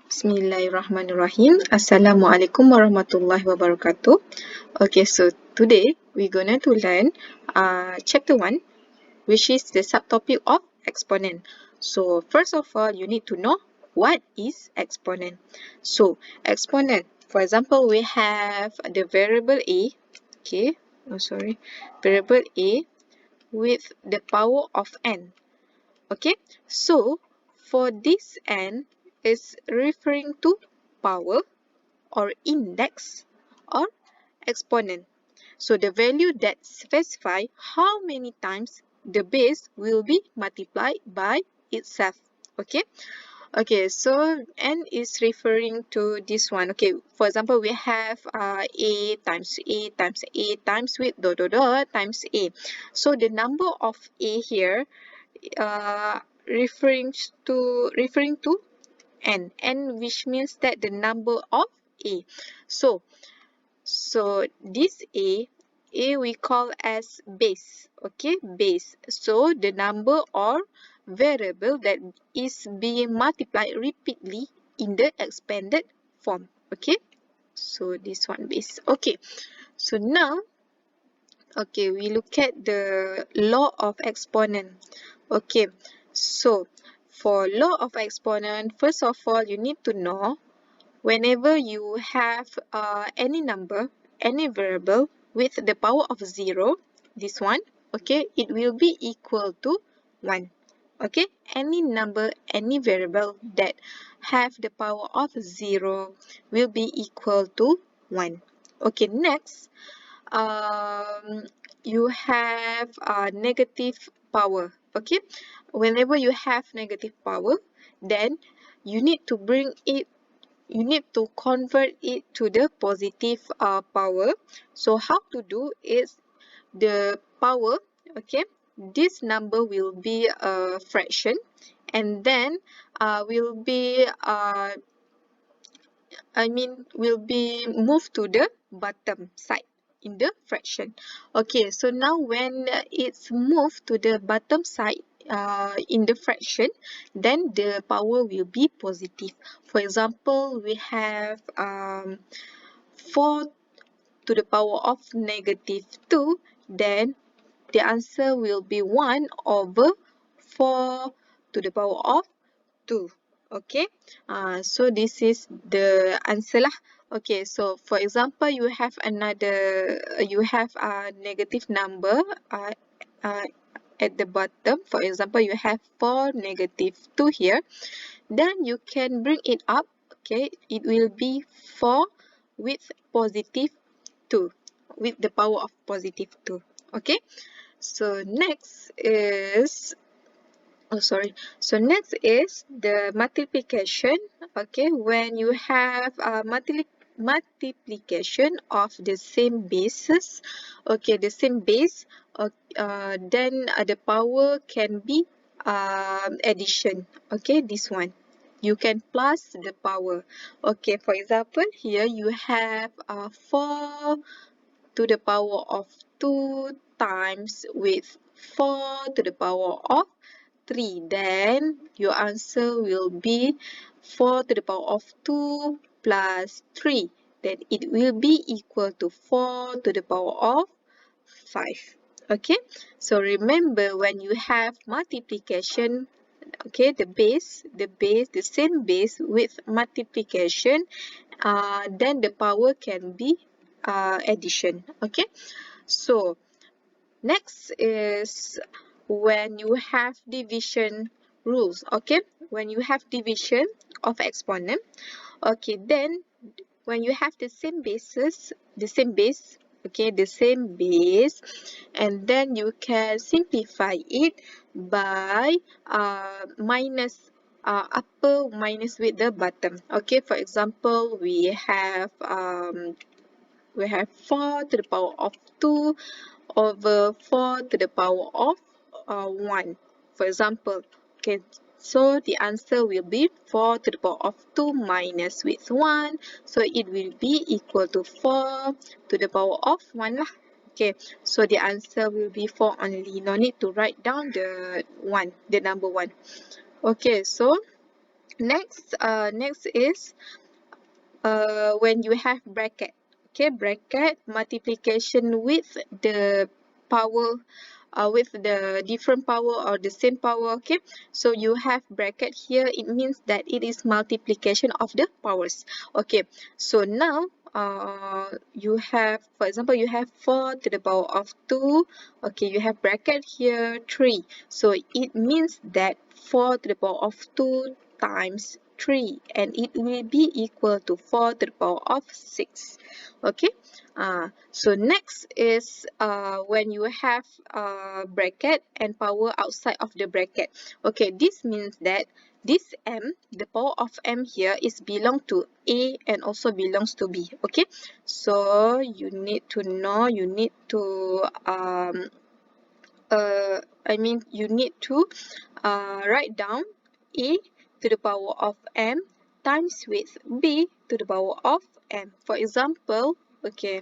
Bismillahirrahmanirrahim. Assalamualaikum warahmatullahi wabarakatuh. Okay, so today we're going to learn chapter 1, which is the subtopic of exponent. So first of all, you need to know what is exponent. So exponent, for example, we have the variable a, variable a with the power of n. Okay, so for this n is referring to power or index or exponent. So the value that specify how many times the base will be multiplied by itself. Okay. Okay, so n is referring to this one. Okay, for example, we have a times a times a times with dot dot dot times a. So the number of a here referring to n, which means that the number of a. So this a we call as base. Okay, base. So the number or variable that is being multiplied repeatedly in the expanded form. Okay, so this one base. Okay, so now we look at the law of exponent. Okay, so for law of exponent, first of all, you need to know whenever you have any number, any variable with the power of 0, this one, okay, it will be equal to 1. Okay, any number, any variable that have the power of 0 will be equal to 1. Okay, next, you have negative power. Okay, whenever you have negative power, then you need to convert it to the positive power. So how to do is the power, okay, this number will be a fraction and then will be will be moved to the bottom side in the fraction. Okay, so now when it's moved to the bottom side in the fraction, then the power will be positive. For example, we have 4 to the power of negative 2, then the answer will be 1 over 4 to the power of 2. Okay, so this is the answer lah. Okay, so for example, you have a negative number at the bottom. For example, you have 4 negative 2 here. Then you can bring it up. Okay, it will be 4 with positive 2, with the power of positive 2. Okay, so next is So next is the multiplication. Okay, when you have multiplication of the same bases, okay, the same base, then the power can be addition. Okay, this one. You can plus the power. Okay, for example, here you have 4 to the power of 2 times with 4 to the power of 3. Then your answer will be 4 to the power of 2 plus 3. Then it will be equal to 4 to the power of 5. Okay, so remember when you have multiplication, okay, the same base with multiplication, then the power can be addition. Okay, so next is when you have division rules. Okay, when you have division of exponent, okay, then when you have the same base, and then you can simplify it by upper minus with the bottom. Okay, for example, we have 4 to the power of 2 over 4 to the power of 1. For example, okay, so the answer will be 4 to the power of 2 minus with 1. So it will be equal to 4 to the power of 1 lah. Okay, so the answer will be 4 only. No need to write down the number 1. Okay, so Next is when you have bracket. Okay, bracket multiplication with the power, with the different power or the same power. Okay, so you have bracket here, it means that it is multiplication of the powers. Okay, so now you have, for example, you have 4 to the power of 2. Okay, you have bracket here 3, so it means that 4 to the power of 2 times 3, and it will be equal to 4 to the power of 6. Okay, so next is when you have bracket and power outside of the bracket. Okay, this means that this m, the power of m here, is belong to A and also belongs to B. Okay, so you need to know, you need to you need to write down A to the power of m times with B to the power of m. For example, okay,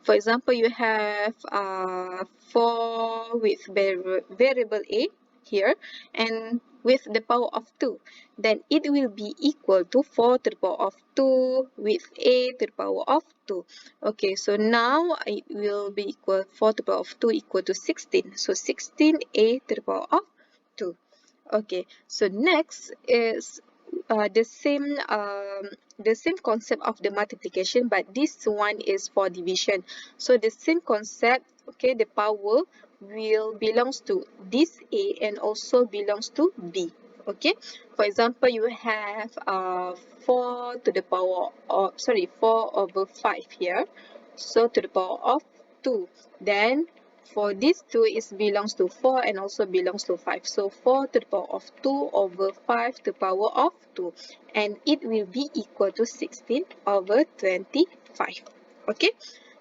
for example, you have 4 with variable A here and with the power of 2, then it will be equal to 4 to the power of 2 with A to the power of 2. Okay, so now it will be equal, 4 to the power of 2 equal to 16. So 16A to the power of 2. Okay, so next is the same concept of the multiplication, but this one is for division. So the same concept, okay, the power will belongs to this A and also belongs to B. Okay, for example, you have 4 to the power of, 4 over 5 here, so to the power of 2. Then for this 2 is belongs to 4 and also belongs to 5. So 4 to the power of 2 over 5 to the power of 2. And it will be equal to 16 over 25. Okay.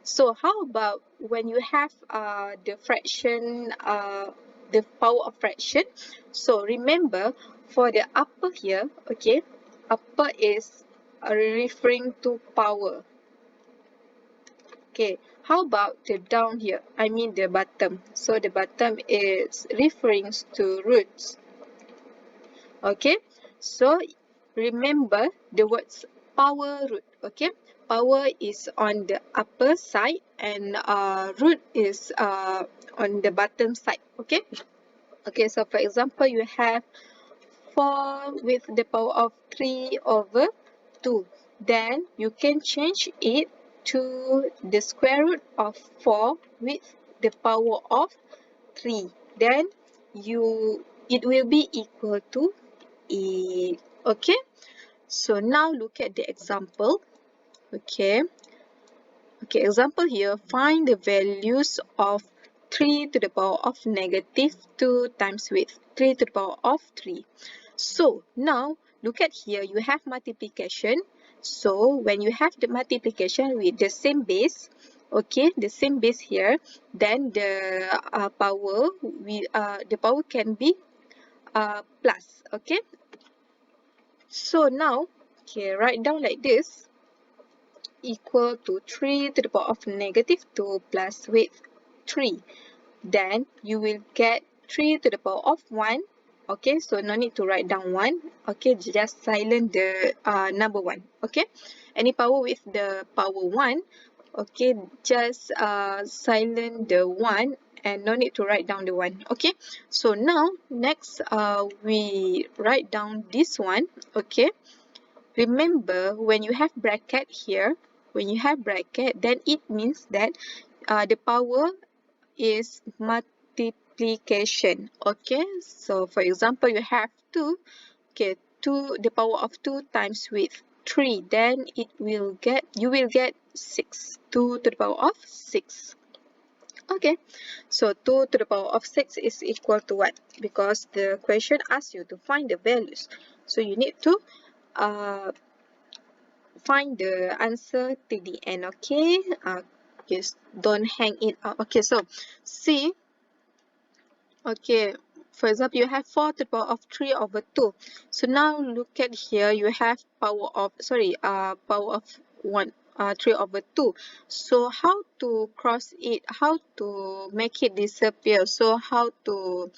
So how about when you have the fraction, the power of fraction? So remember, for the upper here, okay, upper is referring to power. Okay, how about the down here? I mean the bottom. So the bottom is referring to roots. Okay, so remember the words power root. Okay, power is on the upper side and root is on the bottom side. Okay, okay, so for example, you have 4 with the power of 3 over 2. Then you can change it to the square root of 4 with the power of 3. Then it will be equal to 8. Okay, so now look at the example. Okay, example here, find the values of 3 to the power of negative 2 times with 3 to the power of 3. So now look at here, you have multiplication. So when you have the multiplication with the same base, okay, the same base here, then the power can be plus. Okay, so now, okay, write down like this, equal to 3 to the power of negative 2 plus with 3. Then you will get 3 to the power of 1. Okay, so no need to write down 1. Okay, just silent the number 1. Okay, any power with the power 1. Okay, just silent the 1 and no need to write down the 1. Okay, so now next we write down this one. Okay, remember when you have bracket here, when you have bracket, then it means that the power is multiplication. Okay, so for example, you have 2. Okay, 2, the power of 2 times with 3, then you will get 6. 2 to the power of 6. Okay, so 2 to the power of 6 is equal to what? Because the question asks you to find the values, so you need to uh, find the answer to the end. Okay, just don't hang it up. Okay, so see, okay, for example, you have 4 to the power of 3 over 2. So now look at here, you have power of, power of 3 over 2. So how to cross it, how to make it disappear? So how to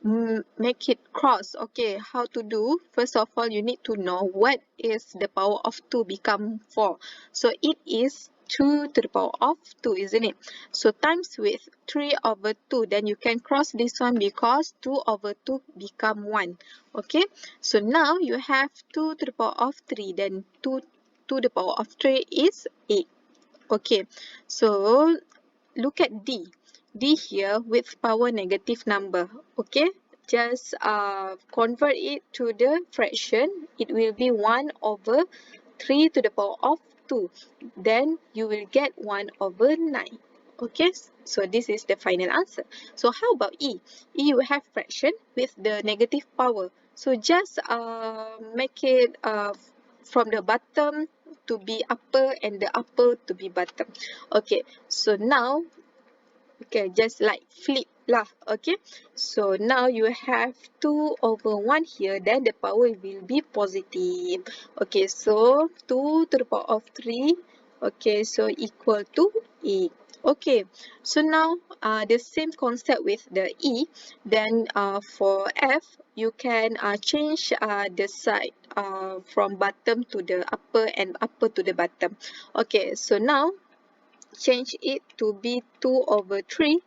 make it cross. Okay, how to do? First of all, you need to know what is the power of 2 become 4. So it is 2 to the power of 2, isn't it? So times with 3 over 2, then you can cross this one because 2 over 2 become 1. Okay, so now you have 2 to the power of 3, then 2 to the power of 3 is 8. Okay, so look at D. D here with power negative number. Okay, just convert it to the fraction. It will be 1 over 3 to the power of 2. Then you will get 1 over 9. Okay, so this is the final answer. So how about E? E you have fraction with the negative power. So just make it from the bottom to be upper and the upper to be bottom. Okay, so now, okay, just like flip lah. Okay, so now you have 2 over 1 here, then the power will be positive. Okay, so 2 to the power of 3, okay, so equal to 8. Okay, so now the same concept with the E. Then for F, you can change the side from bottom to the upper and upper to the bottom. Okay, so now change it to be 2 over 3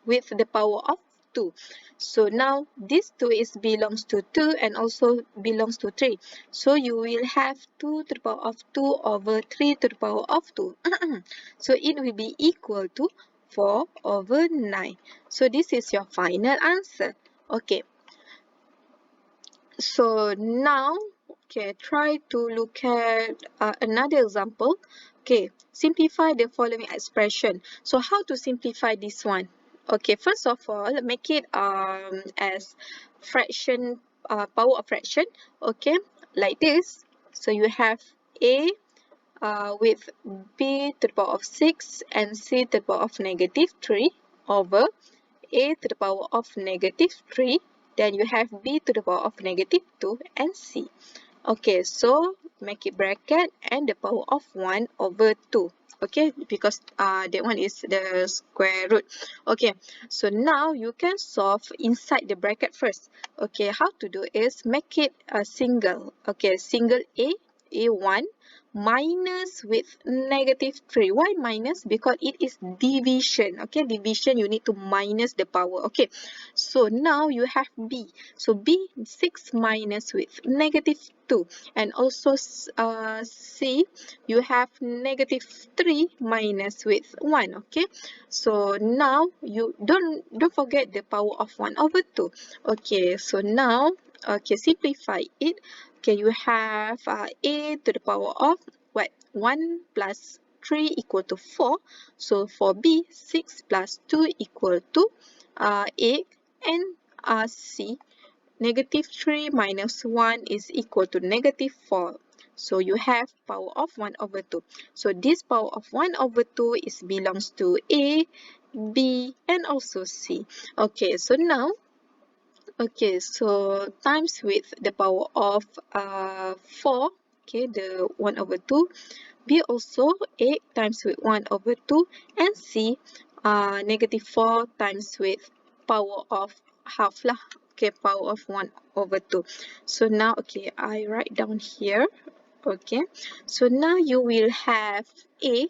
with the power of 2. So now this 2 is belongs to 2 and also belongs to 3. So you will have 2 to the power of 2 over 3 to the power of 2. So it will be equal to 4 over 9. So this is your final answer. Okay. So now, okay, try to look at another example. Okay, simplify the following expression. So how to simplify this one? Okay, first of all, make it as fraction, power of fraction. Okay, like this. So you have A with B to the power of 6 and C to the power of negative 3 over A to the power of negative 3, then you have B to the power of negative 2 and C. Okay, so make it bracket and the power of 1 over 2. Okay, because that one is the square root. Okay, so now you can solve inside the bracket first. Okay, how to do is make it a single. Okay, single A1 minus with negative 3. Why minus? Because it is division. Okay, division, you need to minus the power. Okay, so now you have B. So B, 6 minus with negative 2. And also C, you have negative 3 minus with 1. Okay, so now you don't forget the power of 1 over 2. Okay, so now, okay, simplify it. Okay, you have A to the power of what? 1 plus 3 equal to 4. So for B, 6 plus 2 equal to 8. And C, negative 3 minus 1 is equal to negative 4. So you have power of 1 over 2. So this power of 1 over 2 is belongs to A, B, and also C. Okay, so now, okay, so times with the power of 4, okay, the 1 over 2. B also 8 times with 1 over 2. And C, negative 4 times with power of half lah. Okay, power of 1 over 2. So now, okay, I write down here. Okay, so now you will have A.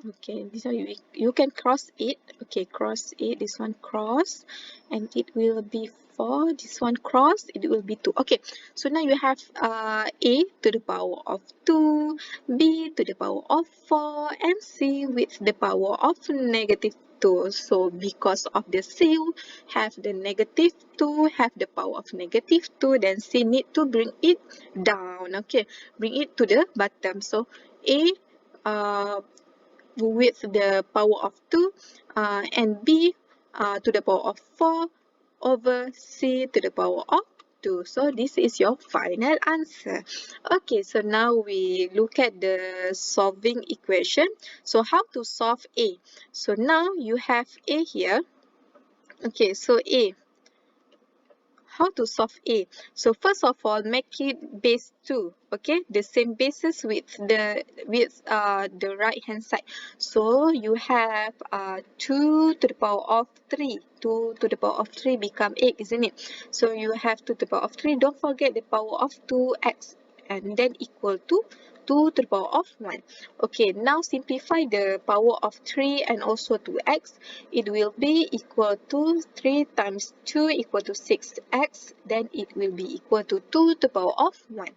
Okay, this one you can cross it. Okay, cross it. This one cross, and it will be 4. This one cross, it will be 2. Okay, so now you have A to the power of 2, B to the power of 4, and C with the power of negative 2. So because of the C have the negative 2, have the power of negative 2, then C need to bring it down. Okay, bring it to the bottom. So A with the power of 2 and B to the power of 4 over C to the power of 2. So this is your final answer. Okay, so now we look at the solving equation. So how to solve A? So now you have A here. Okay, so A, how to solve A? So first of all, make it base 2. Okay, the same basis with the right hand side. So you have 2 to the power of 3. 2 to the power of 3 become 8, isn't it? So you have 2 to the power of 3. Don't forget the power of 2x, and then equal to 2 to the power of 1. Okay, now simplify the power of 3 and also 2x. It will be equal to 3 times 2 equal to 6x. Then it will be equal to 2 to the power of 1.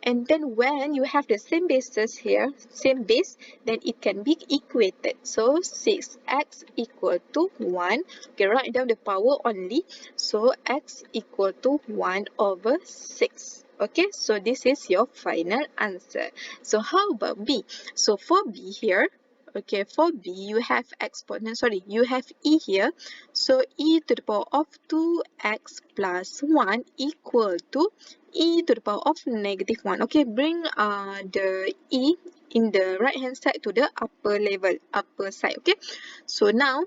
And then when you have the same bases here, same base, then it can be equated. So 6x equal to 1. Okay, write down the power only. So x equal to 1 over 6. Okay, so this is your final answer. So how about B? So for B here, okay, for B, you have exponent, you have E here. So E to the power of 2x plus 1 equal to E to the power of negative 1. Okay, bring the E in the right hand side to the upper side. Okay, so now,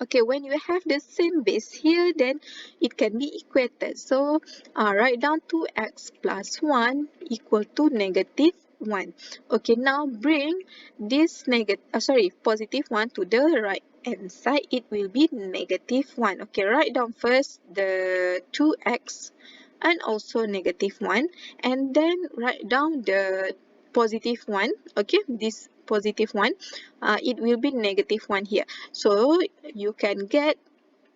okay, when you have the same base here, then it can be equated. So write down 2x plus 1 equal to negative 1. Okay, now bring this positive 1 to the right hand side. It will be negative 1. Okay, write down first the 2x and also negative 1, and then write down the positive 1. Okay, this positive 1, it will be negative 1 here. So you can get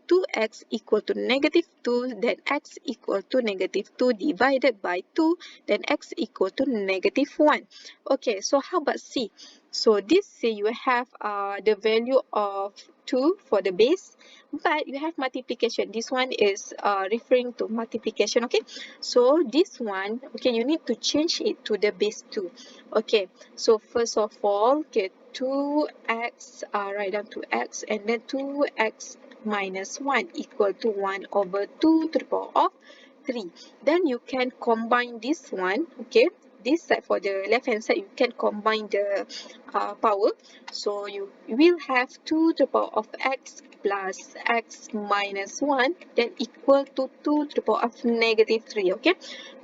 2x equal to negative 2, then x equal to negative 2 divided by 2, then x equal to negative 1. Okay, so how about C? So this C, you have the value of 2 for the base, but you have multiplication. This one is referring to multiplication. Okay, so this one, okay, you need to change it to the base 2. Okay, so first of all, okay, 2x, write down 2x, and then 2x minus 1 equal to 1 over 2 to the power of 3. Then you can combine this one, okay, this side for the left hand side, you can combine the power. So you will have 2 to the power of x plus x minus 1, then equal to 2 to the power of negative 3, okay,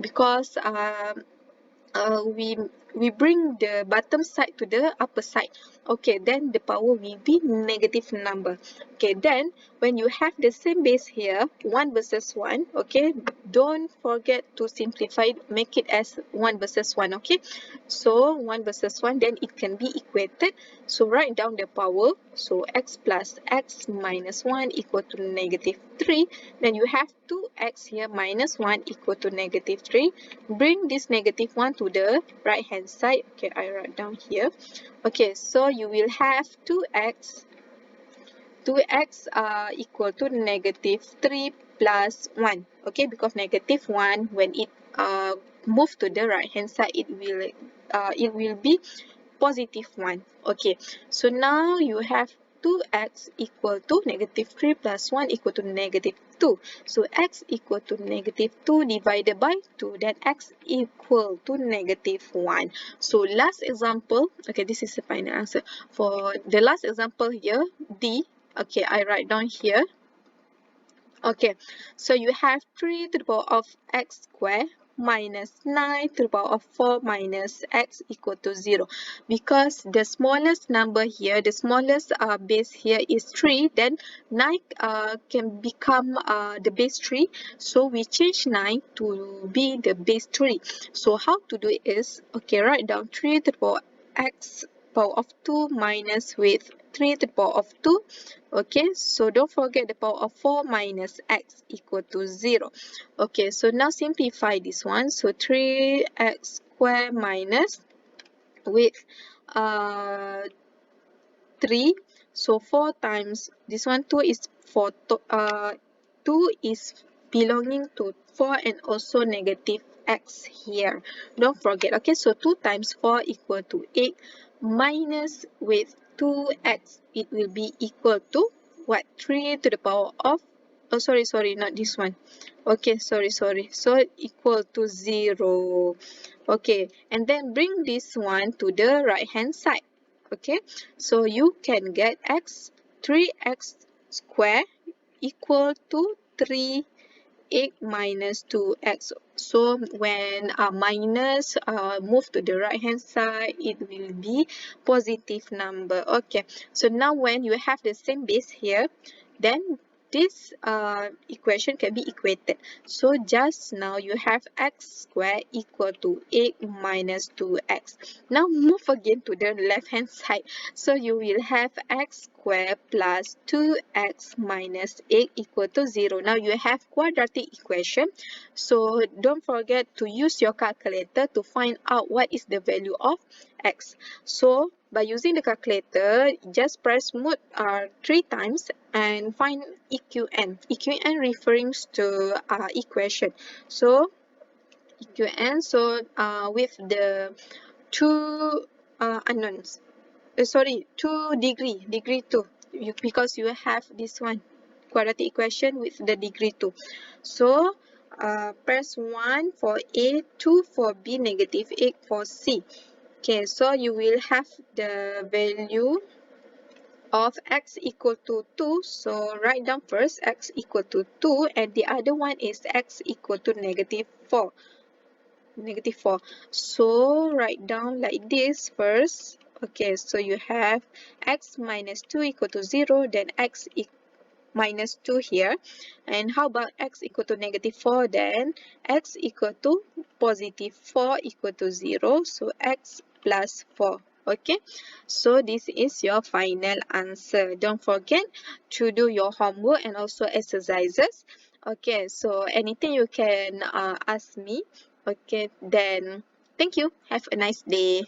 because we bring the bottom side to the upper side. Okay, then the power will be negative number. Okay, then when you have the same base here, 1 versus 1, okay, don't forget to simplify, make it as 1 versus 1. Okay, so 1 versus 1, then it can be equated. So write down the power. So x plus x minus 1 equal to negative 3. Then you have 2x here minus 1 equal to negative 3. Bring this negative 1 to the right hand side. Okay, I write down here. Okay, so you will have 2x equal to negative 3 plus 1. Okay, because negative 1, when it move to the right hand side, it will be positive 1. Okay, so now you have 2x equal to negative 3 plus 1 equal to negative 2. So x equal to negative 2 divided by 2, then x equal to negative 1. So last example, okay, this is the final answer. For the last example here, D, okay, I write down here. Okay, so you have 3 to the power of x squared minus 9 to the power of 4 minus x equal to 0. Because the smallest number here, the smallest base here is 3, then 9 can become the base 3. So we change 9 to be the base 3. So how to do it is, okay, write down 3 to the power x power of 2 minus with 3 to the power of 2. Okay, so don't forget the power of 4 minus x equal to 0. Okay, so now simplify this one. So 3x squared minus with 3. So 4 times this one, 2 is 4. 2 is belonging to 4 and also negative x here. Don't forget. Okay, so 2 times 4 equal to 8 minus with 2x. It will be equal to what? 3 to the power of, oh sorry, not this one. Okay, sorry. So equal to 0. Okay, and then bring this one to the right hand side. Okay, so you can get 3x squared equal to 3 8 minus 2x. So when minus move to the right hand side, it will be positive number. Okay, so now when you have the same base here, then this equation can be equated. So just now you have x squared equal to 8 minus 2x. Now move again to the left hand side. So you will have x squared plus 2x minus 8 equal to 0. Now you have quadratic equation. So don't forget to use your calculator to find out what is the value of x. So by using the calculator, just press mode 3 times and find EQN. EQN referring to equation. So EQN, so with the two unknowns. Sorry, 2 degree 2, because you have this one quadratic equation with the degree 2. So press 1 for A, 2 for B, negative 8 for C. Okay, so you will have the value of x equal to 2. So write down first x equal to 2, and the other one is x equal to negative 4. Negative 4. So write down like this first. Okay, so you have x minus 2 equal to 0, then x minus 2 here. And how about x equal to negative 4? Then x equal to positive 4 equal to 0. So x plus 4. Okay, so this is your final answer. Don't forget to do your homework and also exercises. Okay, so anything you can ask me. Okay, then thank you. Have a nice day.